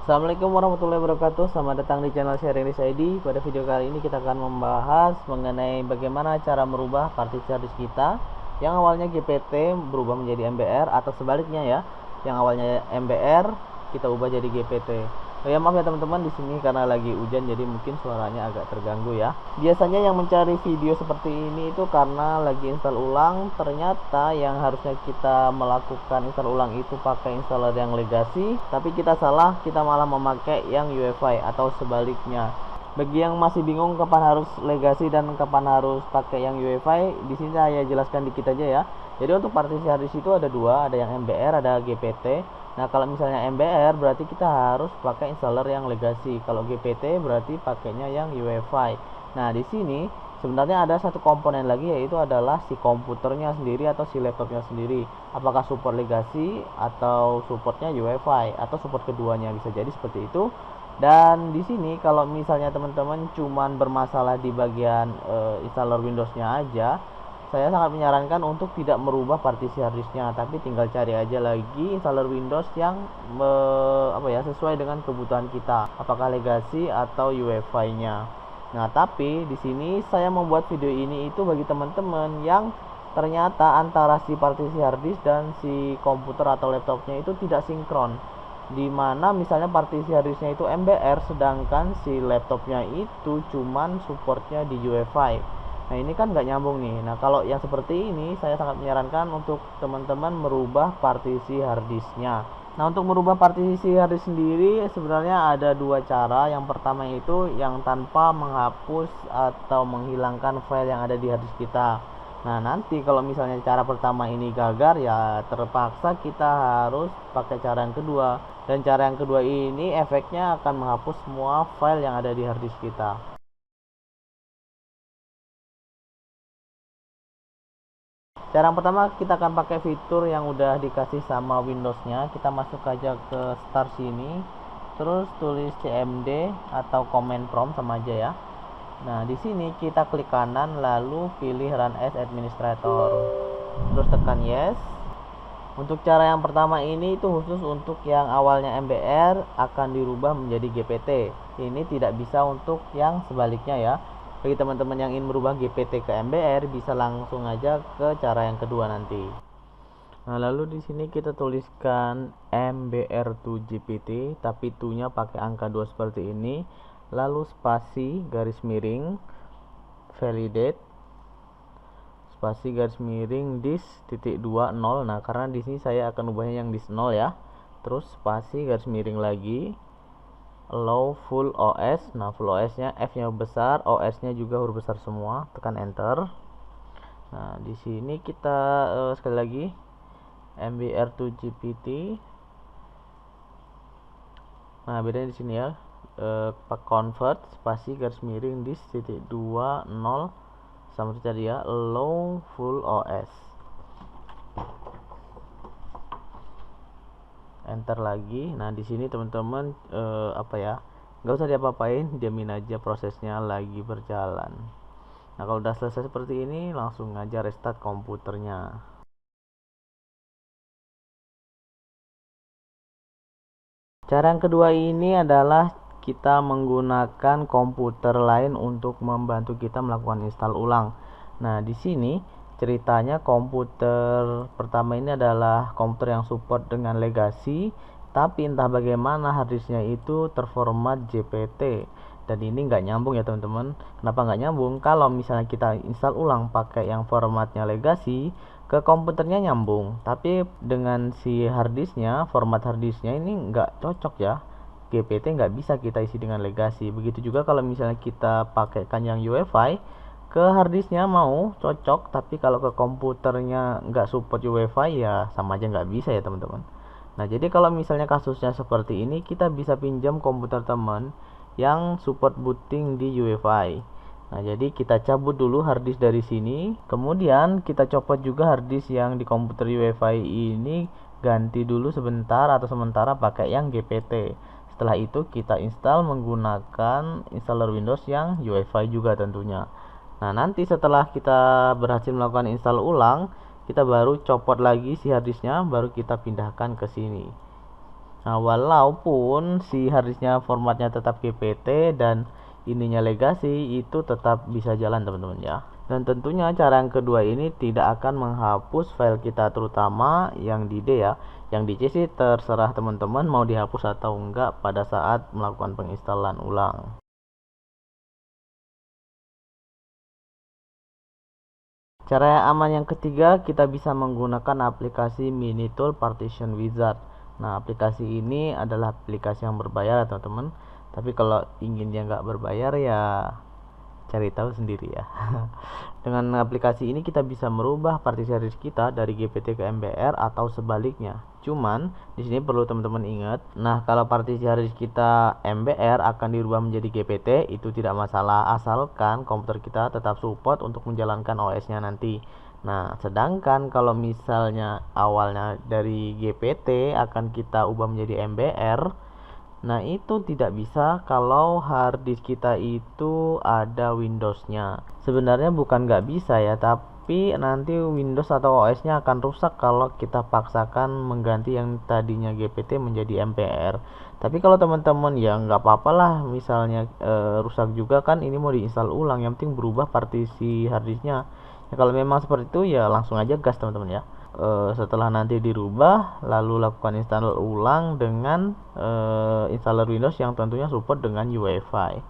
Assalamualaikum warahmatullahi wabarakatuh. Selamat datang di channel Sharing Risk ID. Pada video kali ini kita akan membahas mengenai bagaimana cara merubah partisi hard disk kita yang awalnya GPT berubah menjadi MBR, atau sebaliknya ya, yang awalnya MBR kita ubah jadi GPT. Ya maaf ya teman-teman, di sini karena lagi hujan jadi mungkin suaranya agak terganggu ya. Biasanya yang mencari video seperti ini itu karena lagi install ulang, ternyata yang harusnya kita melakukan install ulang itu pakai installer yang legacy, tapi kita salah, kita malah memakai yang UEFI atau sebaliknya. Bagi yang masih bingung kapan harus legacy dan kapan harus pakai yang UEFI, di sini saya jelaskan dikit aja ya. Jadi untuk partisi hard disk itu ada dua, ada yang MBR, ada GPT. Nah, kalau misalnya MBR berarti kita harus pakai installer yang legacy. Kalau GPT berarti pakainya yang UEFI. Nah, di sini sebenarnya ada satu komponen lagi, yaitu adalah si komputernya sendiri atau si laptopnya sendiri. Apakah support legacy atau supportnya UEFI atau support keduanya, bisa jadi seperti itu. Dan di sini kalau misalnya teman-teman cuman bermasalah di bagian installer Windowsnya aja, saya sangat menyarankan untuk tidak merubah partisi harddisknya, tapi tinggal cari aja lagi installer Windows yang sesuai dengan kebutuhan kita, apakah legacy atau UEFI-nya. Nah, tapi di sini saya membuat video ini itu bagi teman-teman yang ternyata antara si partisi harddisk dan si komputer atau laptopnya itu tidak sinkron, dimana misalnya partisi harddisknya itu MBR sedangkan si laptopnya itu cuman supportnya di UEFI. Nah, ini kan nggak nyambung nih. Nah, kalau yang seperti ini saya sangat menyarankan untuk teman-teman merubah partisi harddisknya. Nah, untuk merubah partisi harddisk sendiri sebenarnya ada dua cara. Yang pertama itu yang tanpa menghapus atau menghilangkan file yang ada di harddisk kita. Nah, nanti kalau misalnya cara pertama ini gagal, ya terpaksa kita harus pakai cara yang kedua. Dan cara yang kedua ini efeknya akan menghapus semua file yang ada di harddisk kita. Cara yang pertama, kita akan pakai fitur yang udah dikasih sama Windowsnya. Kita masuk aja ke start sini, terus tulis CMD atau command prompt sama aja ya. Nah, di sini kita klik kanan lalu pilih run as administrator, terus tekan yes. Untuk cara yang pertama ini itu khusus untuk yang awalnya MBR akan dirubah menjadi GPT. Ini tidak bisa untuk yang sebaliknya ya. Bagi teman-teman yang ingin merubah GPT ke MBR, bisa langsung aja ke cara yang kedua nanti. Nah, lalu di sini kita tuliskan MBR to GPT, tapi to-nya pakai angka 2 seperti ini. Lalu spasi garis miring validate spasi garis miring disk titik 20. Nah, karena di sini saya akan ubahnya yang disk 0 ya. Terus spasi garis miring lagi allow full OS. Nah, full OS nya F nya besar, OS nya juga huruf besar semua, tekan enter. Nah, di sini kita sekali lagi MBR to GPT. Nah, bedanya di sini ya, convert spasi garis miring disk titik 20 sama itu tadi ya, allow full OS. Enter lagi. Nah, di sini teman-teman nggak usah diapa-apain, diamin aja prosesnya lagi berjalan. Nah, kalau udah selesai seperti ini, langsung aja restart komputernya. Cara yang kedua ini adalah kita menggunakan komputer lain untuk membantu kita melakukan install ulang. Nah, di sini ceritanya komputer pertama ini adalah komputer yang support dengan legacy, tapi entah bagaimana harddisknya itu terformat GPT. Dan ini nggak nyambung ya teman-teman. Kenapa nggak nyambung? Kalau misalnya kita install ulang pakai yang formatnya legacy, ke komputernya nyambung, tapi dengan si harddisknya, format harddisknya ini nggak cocok ya. GPT nggak bisa kita isi dengan legacy. Begitu juga kalau misalnya kita pakaikan yang UEFI, ke harddisknya mau cocok, tapi kalau ke komputernya nggak support UEFI, ya sama aja nggak bisa ya teman-teman. Nah, jadi kalau misalnya kasusnya seperti ini, kita bisa pinjam komputer teman yang support booting di UEFI. Nah, jadi kita cabut dulu harddisk dari sini, kemudian kita copot juga harddisk yang di komputer UEFI ini, ganti dulu sebentar atau sementara pakai yang GPT. Setelah itu kita install menggunakan installer Windows yang UEFI juga tentunya. Nah, nanti setelah kita berhasil melakukan install ulang, kita baru copot lagi si harddisknya, baru kita pindahkan ke sini. Nah, walaupun si harddisknya formatnya tetap GPT dan ininya legacy, itu tetap bisa jalan teman-teman ya. Dan tentunya cara yang kedua ini tidak akan menghapus file kita, terutama yang di D ya. Yang di C sih terserah teman-teman mau dihapus atau enggak pada saat melakukan penginstalan ulang. Cara yang aman yang ketiga, kita bisa menggunakan aplikasi Minitool Partition Wizard. Nah, aplikasi ini adalah aplikasi yang berbayar teman-teman. Tapi kalau ingin dia nggak berbayar ya cari tahu sendiri ya. Dengan aplikasi ini kita bisa merubah partisi harddisk kita dari GPT ke MBR atau sebaliknya. Cuman di sini perlu teman-teman ingat, nah kalau partisi harddisk kita MBR akan dirubah menjadi GPT itu tidak masalah asalkan komputer kita tetap support untuk menjalankan OS-nya nanti. Nah, sedangkan kalau misalnya awalnya dari GPT akan kita ubah menjadi MBR, nah itu tidak bisa kalau harddisk kita itu ada Windows-nya. Sebenarnya bukan nggak bisa ya, tapi nanti Windows atau OS-nya akan rusak kalau kita paksakan mengganti yang tadinya GPT menjadi MBR. Tapi kalau teman-teman ya nggak apa-apa lah, misalnya rusak juga kan, ini mau diinstal ulang, yang penting berubah partisi harddisknya. Ya, kalau memang seperti itu ya langsung aja gas teman-teman ya. Setelah nanti dirubah lalu lakukan install ulang dengan installer Windows yang tentunya support dengan UEFI.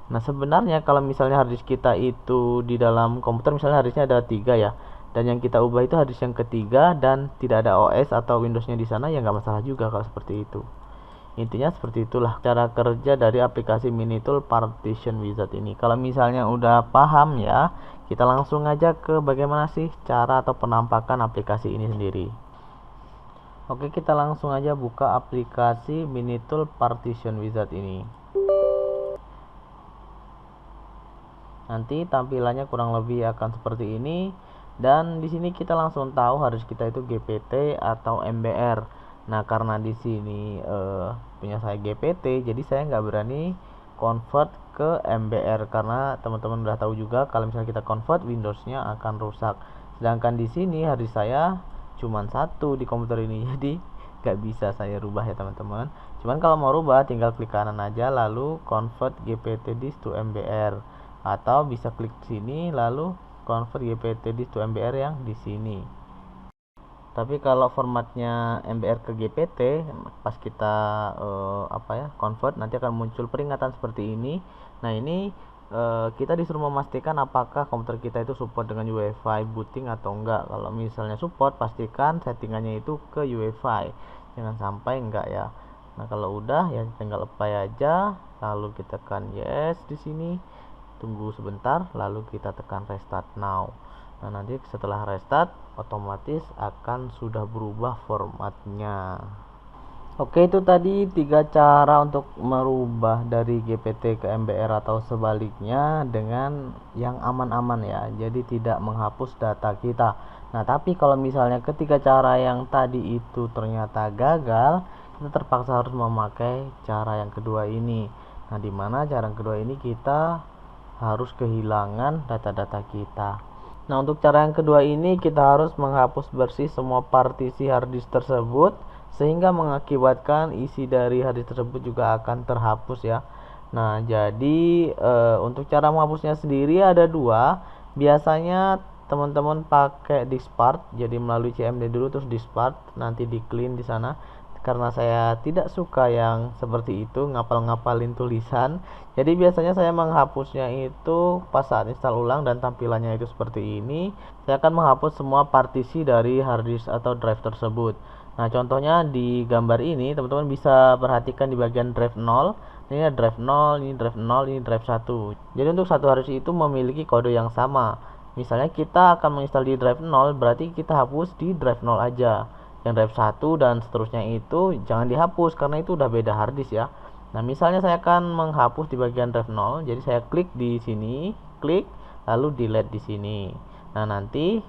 Nah, sebenarnya kalau misalnya harddisk kita itu di dalam komputer, misalnya harddisknya ada 3 ya, dan yang kita ubah itu harddisk yang ketiga dan tidak ada OS atau Windowsnya di sana, ya nggak masalah juga kalau seperti itu. Intinya seperti itulah cara kerja dari aplikasi Minitool Partition Wizard ini. Kalau misalnya udah paham ya, kita langsung aja ke bagaimana sih cara atau penampakan aplikasi ini sendiri. Oke, kita langsung aja buka aplikasi Minitool Partition Wizard ini. Nanti tampilannya kurang lebih akan seperti ini, dan di sini kita langsung tahu harus kita itu GPT atau MBR. Nah, karena di sini punya saya GPT, jadi saya nggak berani convert ke MBR karena teman-teman udah tahu juga kalau misalnya kita convert Windows-nya akan rusak. Sedangkan di sini harddisk saya cuma satu di komputer ini, jadi nggak bisa saya rubah ya teman-teman. Cuman kalau mau rubah tinggal klik kanan aja lalu convert GPT disk to MBR, atau bisa klik sini lalu convert GPT disk to MBR yang di sini. Tapi kalau formatnya MBR ke GPT, pas kita convert, nanti akan muncul peringatan seperti ini. Nah, ini kita disuruh memastikan apakah komputer kita itu support dengan UEFI booting atau enggak. Kalau misalnya support, pastikan settingannya itu ke UEFI, jangan sampai enggak ya. Nah, kalau udah ya tinggal apply aja, lalu kita tekan yes di sini, tunggu sebentar, lalu kita tekan restart now. Nah, nanti setelah restart otomatis akan sudah berubah formatnya. Oke, itu tadi 3 cara untuk merubah dari GPT ke MBR atau sebaliknya dengan yang aman-aman ya, jadi tidak menghapus data kita. Nah, tapi kalau misalnya ketiga cara yang tadi itu ternyata gagal, kita terpaksa harus memakai cara yang kedua ini. Nah, dimana cara yang kedua ini kita harus kehilangan data-data kita. Nah, untuk cara yang kedua ini kita harus menghapus bersih semua partisi harddisk tersebut, sehingga mengakibatkan isi dari harddisk tersebut juga akan terhapus ya. Nah, jadi untuk cara menghapusnya sendiri ada dua. Biasanya teman-teman pakai diskpart, jadi melalui CMD dulu terus diskpart, nanti di clean di sana. Karena saya tidak suka yang seperti itu, ngapal-ngapalin tulisan, jadi biasanya saya menghapusnya itu pas saat install ulang dan tampilannya itu seperti ini. Saya akan menghapus semua partisi dari harddisk atau drive tersebut. Nah, contohnya di gambar ini teman-teman bisa perhatikan di bagian drive 0. Ini ada drive 0, ini drive 0, ini drive 1. Jadi untuk satu harddisk itu memiliki kode yang sama. Misalnya kita akan menginstal di drive 0, berarti kita hapus di drive 0 aja. Yang drive 1 dan seterusnya itu jangan dihapus karena itu udah beda harddisk ya. Nah, misalnya saya akan menghapus di bagian drive 0, jadi saya klik di sini, klik lalu delete di sini. Nah, nanti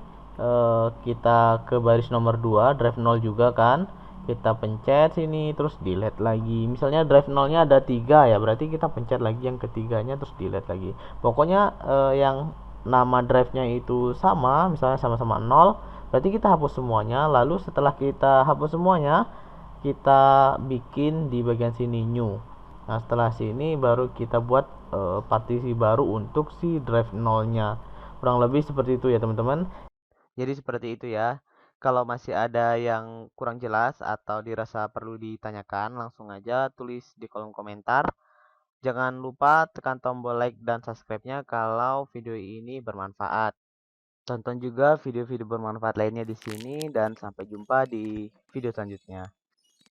kita ke baris nomor 2, drive 0 juga kan. Kita pencet sini terus delete lagi. Misalnya drive 0-nya ada 3 ya, berarti kita pencet lagi yang ketiganya terus delete lagi. Pokoknya yang nama drive-nya itu sama, misalnya sama-sama 0, berarti kita hapus semuanya. Lalu setelah kita hapus semuanya, kita bikin di bagian sini new. Nah, setelah sini baru kita buat partisi baru untuk si drive 0-nya. Kurang lebih seperti itu ya, teman-teman. Jadi seperti itu ya. Kalau masih ada yang kurang jelas atau dirasa perlu ditanyakan, langsung aja tulis di kolom komentar. Jangan lupa tekan tombol like dan subscribe-nya kalau video ini bermanfaat. Tonton juga video-video bermanfaat lainnya di sini dan sampai jumpa di video selanjutnya.